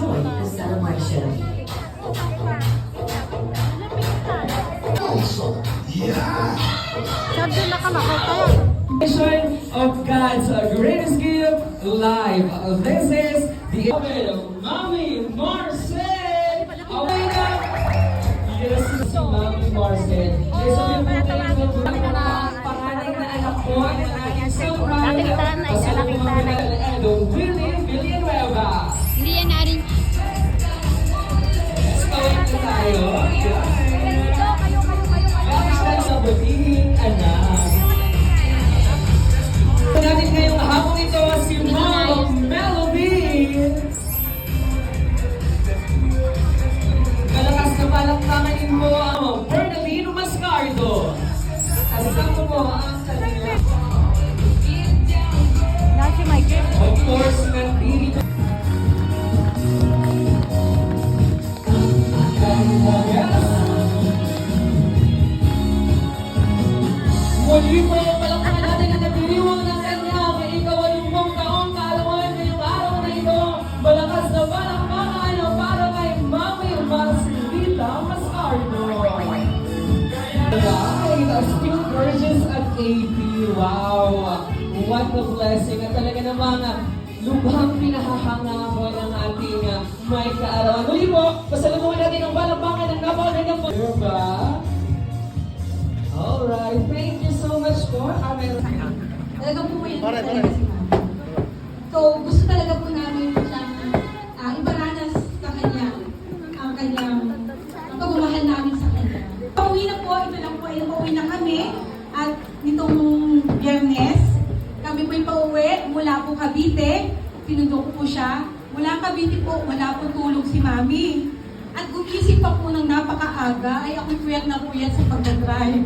enjoy the celebration. Of God's greatest gift live. This is the Mommy Marcel. Okay na. Yes, si Mommy Marcel. Yes, sabi mo tayo pangalan na anak ko ng aking surprise. Kasama mo na Willie Villanueva. Hindi yan narin. Stawin na tayo. Marcel sa buting anak. Natin ngayong hapon ito si Mom Melody. Malakas na palakpakan mo ang Bernardino Mascardo. Kasama mo ang kanya. Nasi Michael. Of course, nandito. Yes. Muli po, palakpakan natin ang nagdiriwang ng kanya. Kaya ikaw ay 5 taong kaalaman ngayong araw na ito. Malakas na palakpakan para kay Mami Marcelita Mascardo. Right, still gorgeous at 80. Wow! What a blessing. At talaga namang lubhang pinahahanga ko ng ating may kaarawan. Muli po, pasalubungan natin ang palakpakan ng napakagandang po. Diba? Alright, thank you so much po. Talaga po po yung talaga si Ma'am. So, gusto talaga po namin siyang iparanas sa kanya ang kanyang pagmamahal namin sa kanya. Pauwi na po, ito lang po ay pauwi na kami at nitong Biyernes, kami po yung pauwi mula po Cavite, pinundo ko po siya. Mula Cavite po, wala po tulog si Mami. At gumising pa po ng napakaaga, ay ako puyat na puyat sa pagdadrive.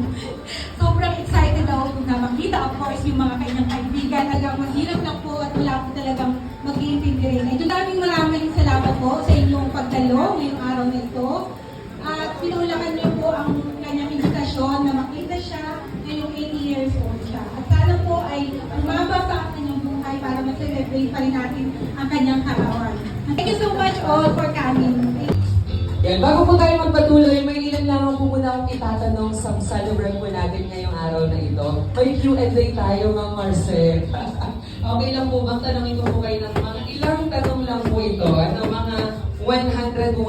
Sobrang excited ako na makita, of course, yung mga kanyang kaibigan. Hanggang mahirap lang po at wala po talagang mag-iintindi rin. Ito maraming salamat po sa inyong pagdalo ngayong araw na ito. At pinulakan niyo po ang kanyang invitasyon na makita siya ngayong 80 years old siya. At sana po ay umaba pa ang kanyang buhay para ma-celebrate pa rin natin ang kanyang kaarawan. Thank you so much all for coming. Yan, bago po tayo magpatuloy, may ilan lamang po muna akong itatanong sa celebrate po natin ngayong araw na ito. May Q&A tayo, Ma'am Marcel. Okay lang po bang tanongin ko po kayo ng mga ilang tanong lang po ito, mga 101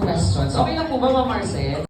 questions. Okay lang po ba, Ma'am Marcel?